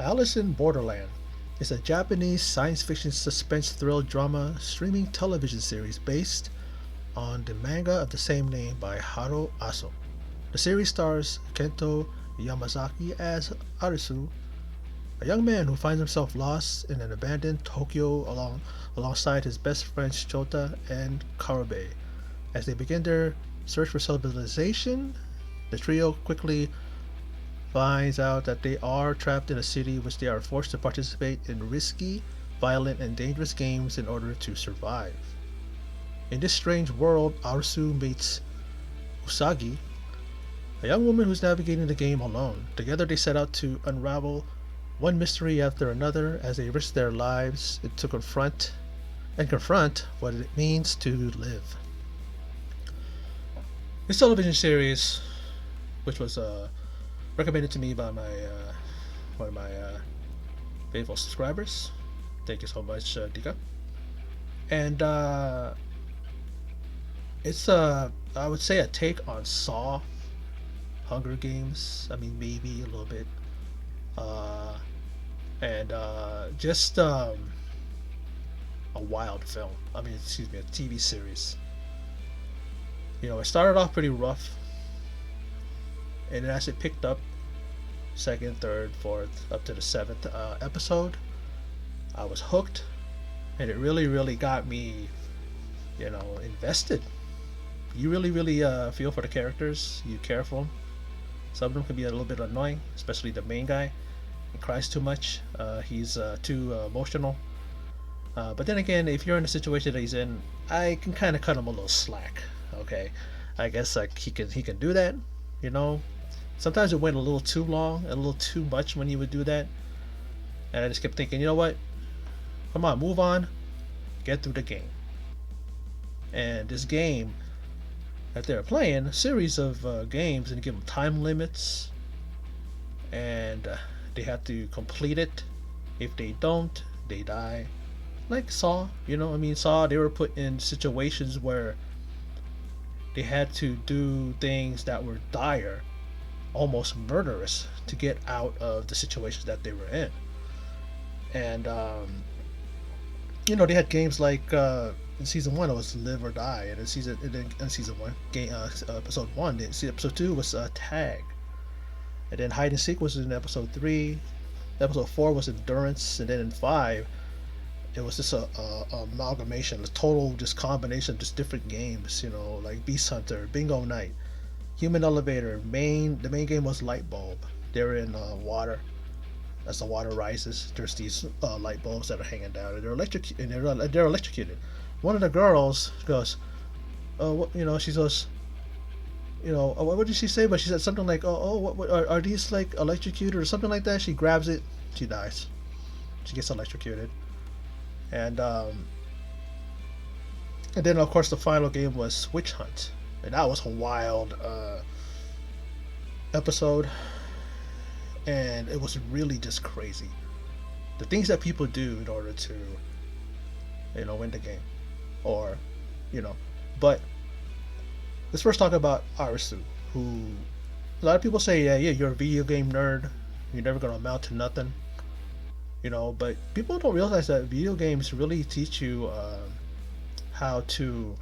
Alice in Borderland is a Japanese science fiction suspense thrill drama streaming television series based on the manga of the same name by Haro Aso. The series stars Kento Yamazaki as Arisu, a young man who finds himself lost in an abandoned Tokyo alongside his best friends Chota and Karabe. As they begin their search for civilization, the trio quickly finds out that they are trapped in a city which they are forced to participate in risky, violent, and dangerous games in order to survive. In this strange world, Arisu meets Usagi, a young woman who's navigating the game alone. Together they set out to unravel one mystery after another as they risk their lives to confront what it means to live. This television series, which was recommended to me by one of my faithful subscribers. Thank you so much, Dika. And it's I would say a take on Saw, Hunger Games. I mean, maybe a little bit, and just a wild film. I mean, excuse me, a TV series. You know, it started off pretty rough, and as it picked up, second, third, fourth, up to the seventh episode, I was hooked, and it really, really got me, invested. You really, really feel for the characters. You care for them. Some of them can be a little bit annoying, especially the main guy. He cries too much. He's too emotional. But then again, if you're in the situation that he's in, I can kind of cut him a little slack. Okay, I guess like he can do that. You know, sometimes it went a little too long, a little too much when he would do that, and I just kept thinking, you know what? Come on, move on, get through the game. And this game that they're playing, a series of games, and give them time limits, and they have to complete it. If they don't, they die. Like Saw, Saw, they were put in situations where they had to do things that were dire, almost murderous, to get out of the situations that they were in. And they had games like in season one it was Live or Die, and in season one game episode one, episode two was Tag, and then Hide and Seek was in episode three. Episode four was Endurance, and then in five it was just a amalgamation, a total just combination of just different games, like Beast Hunter, Bingo Night, Human Elevator. The main game was Light Bulb. They're in water. As the water rises, there's these light bulbs that are hanging down, and they're electrocuted. One of the girls goes, she goes, what did she say? But she said something like, what are these like electrocuted or something like that? She grabs it, she dies, she gets electrocuted. And then of course the final game was Witch Hunt, and that was a wild episode, and it was really just crazy. The things that people do in order to, win the game, or, But let's first talk about Arisu, who a lot of people say, yeah, you're a video game nerd, you're never gonna amount to nothing. But people don't realize that video games really teach you how to,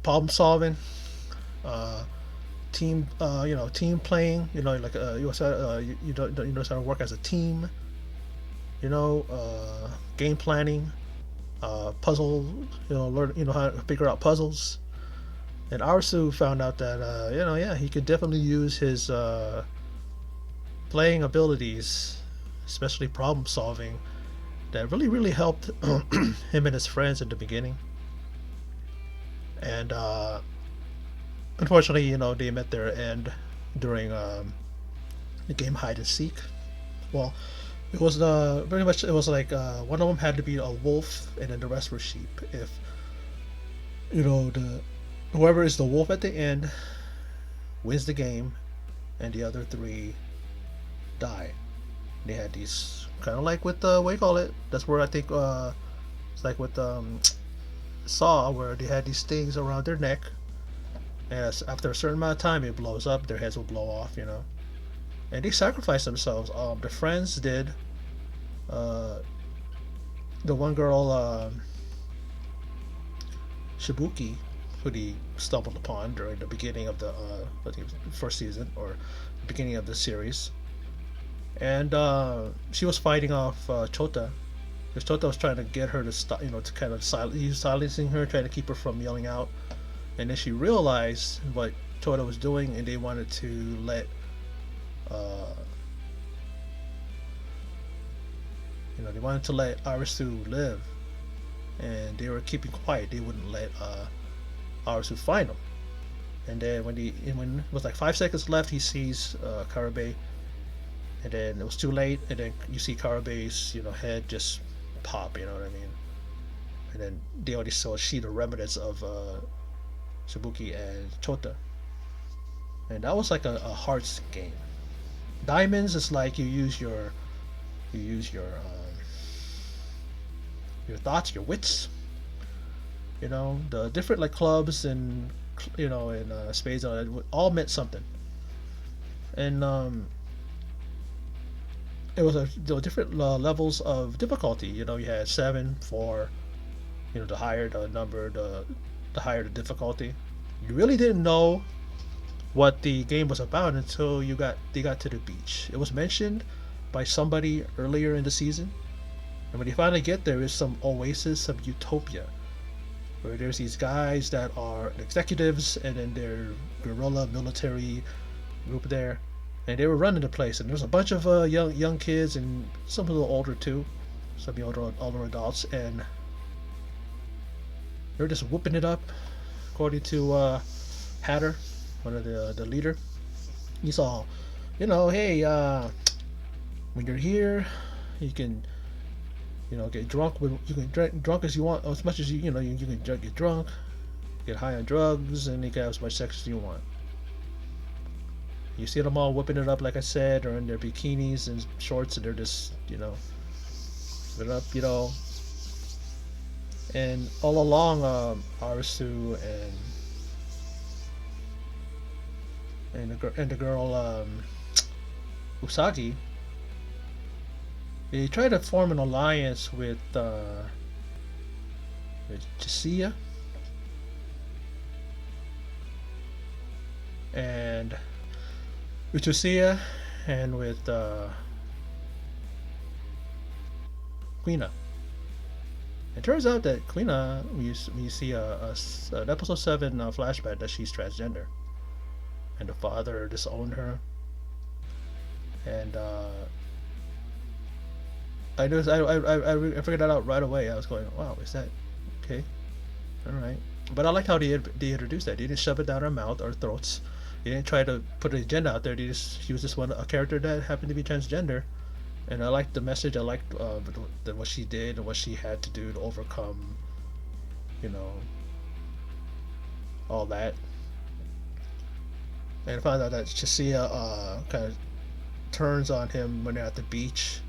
problem solving, team playing. Like you know how to work as a team. Game planning, puzzle. Learn how to figure out puzzles. And Arisu found out that he could definitely use his playing abilities, especially problem solving, that really, really helped him and his friends in the beginning. And unfortunately, they met their end during the game Hide and Seek. Well, it was very much. It was like one of them had to be a wolf, and then the rest were sheep. If the whoever is the wolf at the end wins the game, and the other three die. They had these kind of like with what do you call it? That's where I think it's like with Saw, where they had these things around their neck, and after a certain amount of time, it blows up. Their heads will blow off. and they sacrificed themselves. The friends did. Uh, the one girl, Shibuki, who he stumbled upon during the beginning of the I think it was first season or the beginning of the series, and she was fighting off Chota. Because Chota was trying to get her to stop, to kind of he was silencing her, trying to keep her from yelling out. And then she realized what Chota was doing, and they wanted to let, uh, they wanted to let Arisu live, and they were keeping quiet. They wouldn't let Arisu find him. And then when it was like 5 seconds left, he sees Karabe, and then it was too late. And then you see Karabe's head just pop. You know what I mean? And then they already saw a sheet of remnants of Shibuki and Chota, and that was like a hearts game. Diamonds is like your thoughts, your wits. The different like clubs and and spades all meant something, and it was there were different levels of difficulty. You had 7, 4. The higher the number, the higher the difficulty. You really didn't know what the game was about until they got to the beach. It was mentioned by somebody earlier in the season, and when you finally get there, is some oasis of utopia, where there's these guys that are executives, and then their guerrilla military group there, and they were running the place. And there's a bunch of young kids and some a little older too, some older adults, and they're just whooping it up. According to Hatter, one of the leader, he's all, hey, when you're here, you can, get drunk. You can drink as you want, as much as you can get drunk, get high on drugs, and you can have as much sex as you want. You see them all whipping it up, like I said, or in their bikinis and shorts, and they're just, whipping up, And all along, Arisu and the girl Usagi, they try to form an alliance with Chisiya and with Quina. It turns out that Quina, when you see an episode 7 flashback, that she's transgender, and the father disowned her. And I noticed, I figured that out right away. I was going, wow, is that okay? All right. But I liked how they introduced that. They didn't shove it down our mouth or throats. They didn't try to put an agenda out there. She was just a character that happened to be transgender. And I liked the message. I liked what she did and what she had to do to overcome, all that. And I found out that Chisiya kind of turns on him when they're at the beach.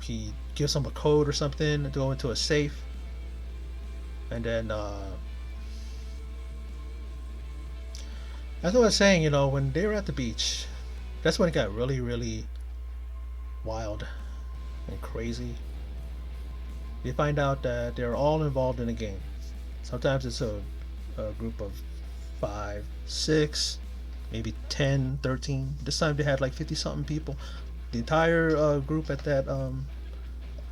He gives him a code or something to go into a safe. And then, as I was saying, when they were at the beach, that's when it got really, really wild and crazy. You find out that they're all involved in a game. Sometimes it's a group of 5, 6, maybe 10, 13. This time they had like 50 something people. The entire group at that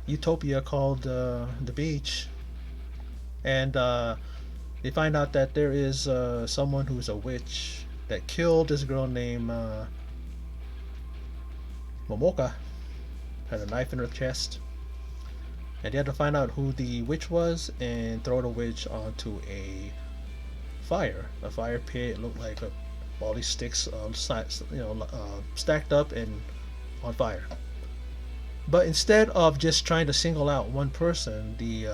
utopia called the beach. And they find out that there is someone who's a witch that killed this girl named Momoka. Had a knife in her chest, and they had to find out who the witch was and throw the witch onto a fire pit. It looked like all these sticks stacked up and on fire. But instead of just trying to single out one person, the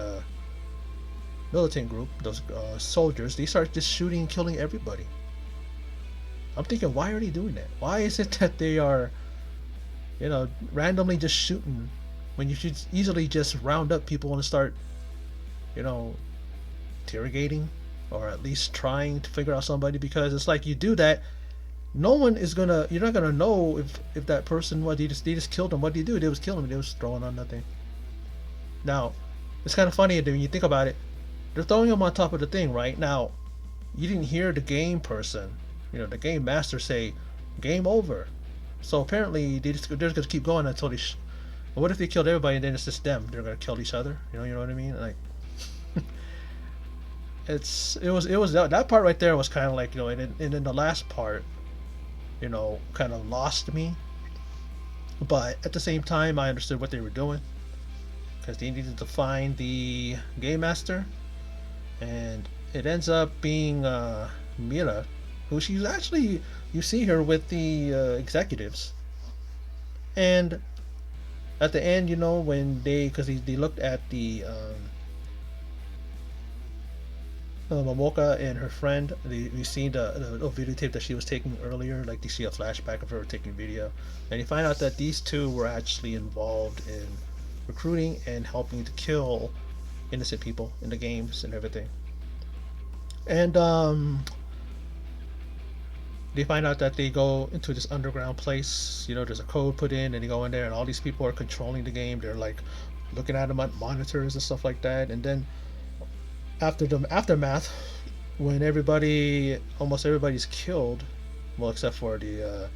militant group, those soldiers, they start just shooting and killing everybody. I'm thinking, why are they doing that? Why is it that they are randomly just shooting when you should easily just round up people and start, interrogating, or at least trying to figure out somebody? Because it's like you do that, no one is gonna. You're not gonna know if that person, what they just killed him. What did he do? They was killing him. They was throwing on nothing. Now, it's kind of funny when you think about it. They're throwing him on top of the thing right now. You didn't hear the game person, the game master say, "Game over." So apparently they're just gonna keep going until they. What if they killed everybody and then it's just them? They're gonna kill each other. You know what I mean? Like, it was that part right there was kind of like, and then the last part, kind of lost me. But at the same time, I understood what they were doing because they needed to find the game master, and it ends up being Mira, who she's actually, you see her with the executives, and at the end, when because they looked at the Momoka and her friend, we seen the videotape that she was taking earlier, like they see a flashback of her taking video, and you find out that these two were actually involved in recruiting and helping to kill innocent people in the games and everything. And they find out that they go into this underground place. There's a code put in, and they go in there, and all these people are controlling the game. They're like looking at them on monitors and stuff like that. And then after the aftermath, when almost everybody's killed, well, except for the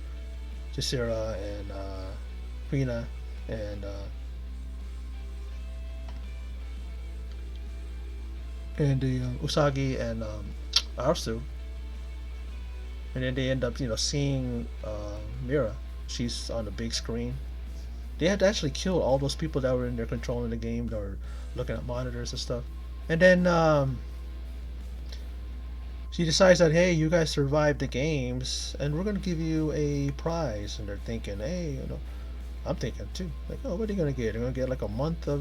Jasira and Rina and the Usagi and Arsu, and then they end up, seeing Mira. She's on the big screen. They had to actually kill all those people that were in there controlling the game or looking at monitors and stuff. And then she decides that, hey, you guys survived the games, and we're gonna give you a prize. And they're thinking, hey, I'm thinking too, like, oh, what are they gonna get? They're gonna get like a month of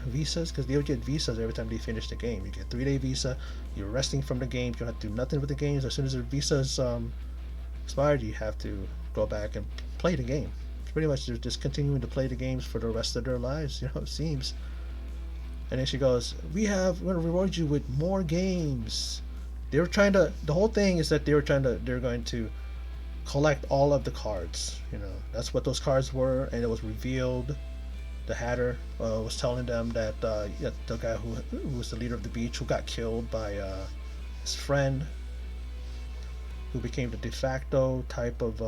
visas, because they would get visas every time they finish the game. You get 3-day visa. You're resting from the game. You don't have to do nothing with the games. As soon as the visa's expired, you have to go back and play the game. It's pretty much they're just continuing to play the games for the rest of their lives. It seems. And then she goes, we're gonna reward you with more games. They were trying to. The whole thing is that they're going to collect all of the cards. That's what those cards were, and it was revealed. The Hatter was telling them that the guy who was the leader of the beach, who got killed by his friend, who became the de facto type of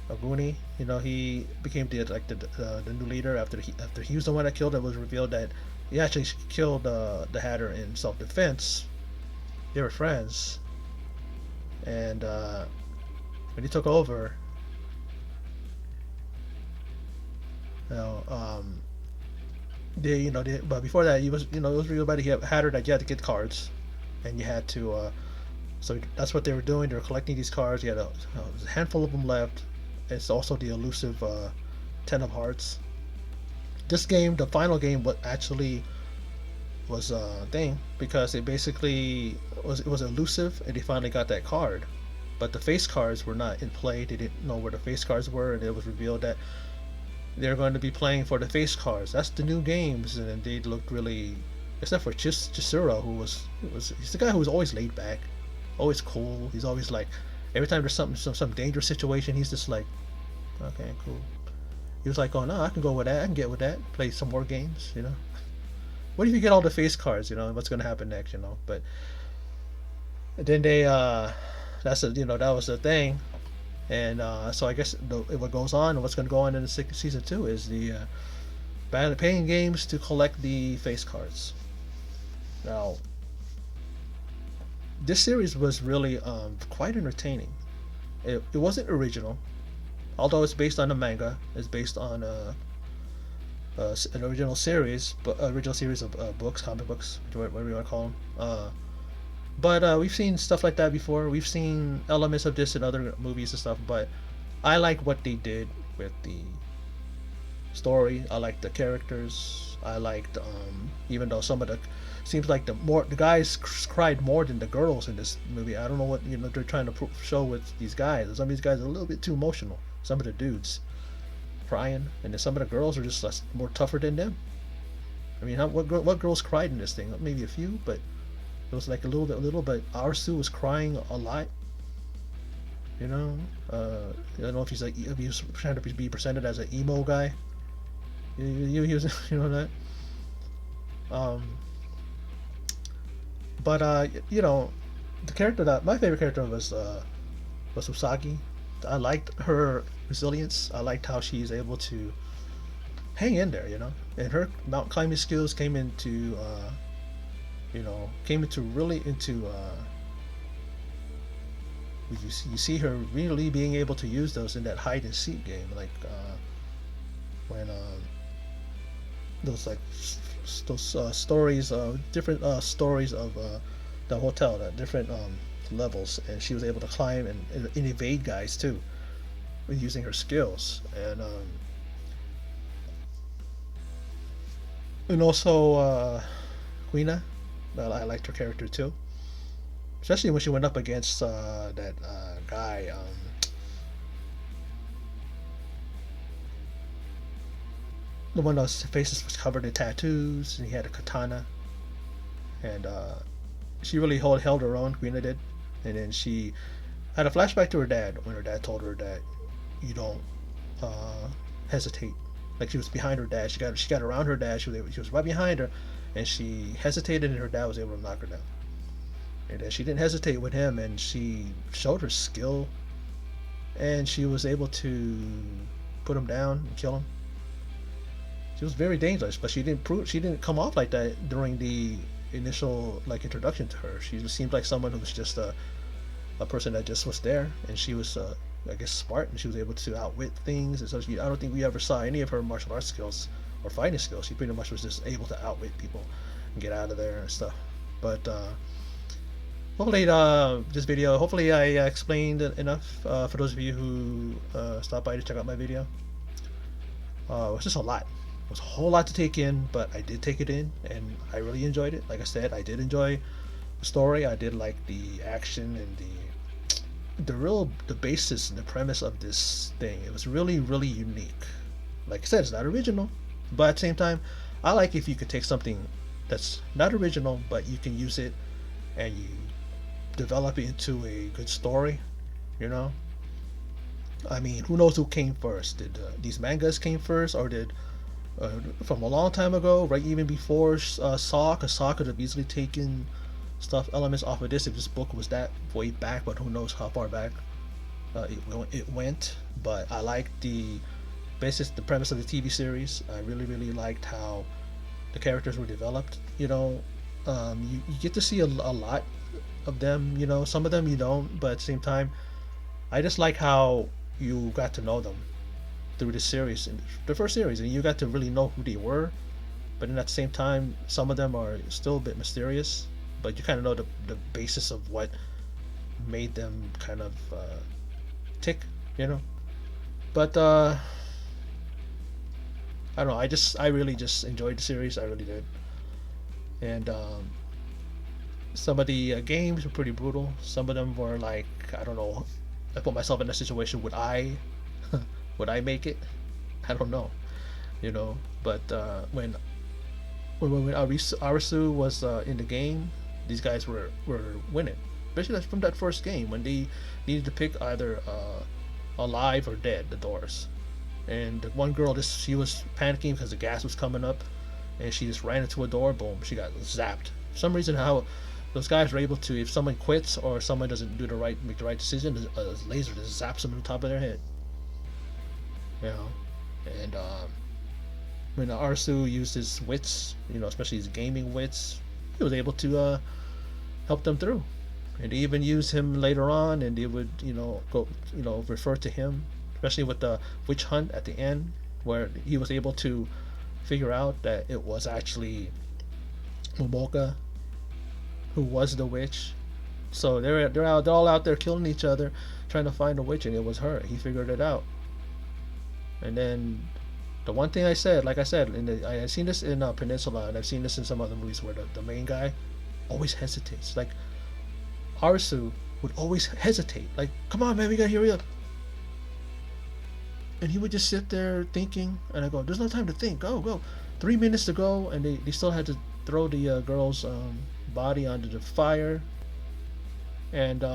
Aguni. He became the new leader after he was the one that killed. It was revealed that he actually killed the Hatter in self-defense. They were friends, and when he took over, but before that, he was, it was revealed by the Hatter that you had to get cards, and you had to. So that's what they were doing. They were collecting these cards. You had a handful of them left. It's also the elusive Ten of Hearts. This game, the final game, was a thing, because it basically was elusive, and they finally got that card. But the face cards were not in play. They didn't know where the face cards were, and it was revealed that they're going to be playing for the face cards. That's the new games, and they looked really, except for Chisura, he's the guy who was always laid back, always cool. He's always like, every time there's some dangerous situation, he's just like, okay, cool. He was like, oh no, I can go with that. I can get with that. Play some more games. What if you get all the face cards? What's going to happen next? But then they that was the thing. And so I guess what goes on and what's going to go on in the season 2 is the paying games to collect the face cards. Now, this series was really quite entertaining. It wasn't original, although it's based on a manga. It's based on an original series of books, comic books, whatever you want to call them. But we've seen stuff like that before. We've seen elements of this in other movies and stuff. But I like what they did with the story. I like the characters. I liked, even though some of the seems like the guys cried more than the girls in this movie. I don't know what they're trying to show with these guys. Some of these guys are a little bit too emotional. Some of the dudes crying, and then some of the girls are just less, more tougher than them. I mean, what girls cried in this thing? Maybe a few, but it was like a little bit. Arsu was crying a lot. You know, I don't know if he's trying to be presented as an emo guy. He was, you know that. Um, but you know, the character that my favorite character was Usagi. I liked her resilience. I liked how she's able to hang in there, you know. And her mountain climbing skills came into really into you see her really being able to use those in that hide and seek game, like when those like those stories, different stories of the hotel, the different levels, and she was able to climb and evade guys too, using her skills, and also Quina. I liked her character too, especially when she went up against that guy. The one whose face was covered in tattoos, and he had a katana, and she really held her own. Quina did, and then she had a flashback to her dad when her dad told her that you don't hesitate. Like she was behind her dad. She got around her dad. She was right behind her, and she hesitated, and her dad was able to knock her down. And then she didn't hesitate with him, and she showed her skill, and she was able to put him down and kill him. She was very dangerous, but she didn't come off like that during the initial like introduction to her. She just seemed like someone who was just a person that just was there, and she was I guess smart, and she was able to outwit things. And so I don't think we ever saw any of her martial arts skills or fighting skills. She pretty much was just able to outwit people and get out of there and stuff. But hopefully, this video, hopefully I explained enough for those of you who stopped by to check out my video. It was just a lot. It was a whole lot to take in, but I did take it in, and I really enjoyed it. Like I said, I did enjoy the story. I did like the action and the basis and the premise of this thing. It was really, really unique. Like I said, it's not original, but at the same time, I like if you could take something that's not original, but you can use it and you develop it into a good story. You know, I mean, who knows who came first? Did these mangas came first, or did from a long time ago, right even before Saw? Because Saw could have easily taken stuff elements off of this if this book was that way back, but who knows how far back it went. But I liked the premise of the TV series. I really, really liked how the characters were developed. You know, you get to see a lot of them. You know, some of them you don't, but at the same time, I just like how you got to know them through the series, in the first series, and you got to really know who they were. But then at the same time, some of them are still a bit mysterious, but you kind of know the basis of what made them kind of tick, you know. But I don't know. I really just enjoyed the series. I really did. And some of the games were pretty brutal. Some of them were like, I don't know. I put myself in a situation. Would I, would I make it? I don't know. You know. But when Arisu was in the game, these guys were winning. Especially from that first game when they needed to pick either alive or dead, the doors. And the one girl, she was panicking because the gas was coming up, and she just ran into a door. Boom, she got zapped. For some reason, how those guys were able to, if someone quits or someone doesn't make the right decision, a laser just zaps them on the top of their head. You know, and when Arsu used his wits, you know, especially his gaming wits, he was able to help them through. And they even used him later on, and they would, refer to him, especially with the witch hunt at the end, where he was able to figure out that it was actually Momoka who was the witch. So they're all out there killing each other, trying to find a witch, and it was her. He figured it out. And then the one thing I said, like I said, I've seen this in Peninsula, and I've seen this in some other movies where the main guy always hesitates. Like Arsu would always hesitate. Like, come on, man, we gotta hurry up. And he would just sit there thinking, and I go, there's no time to think. Go, go. 3 minutes to go, and they still had to throw the girl's body onto the fire. And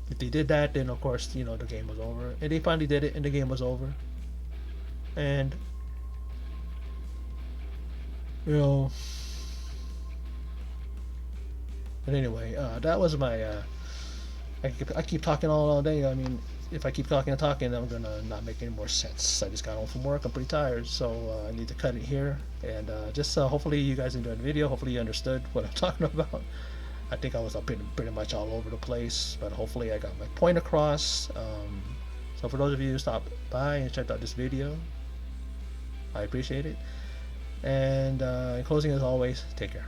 If they did that, then of course, you know, the game was over. And they finally did it, and the game was over. And you know, but anyway, that was my. I keep talking all day. I mean, if I keep talking and talking, I'm gonna not make any more sense. I just got home from work. I'm pretty tired, so I need to cut it here. And just hopefully you guys enjoyed the video. Hopefully you understood what I'm talking about. I think I was pretty much all over the place, but hopefully I got my point across. So for those of you who stopped by and checked out this video, I appreciate it. And in closing, as always, take care.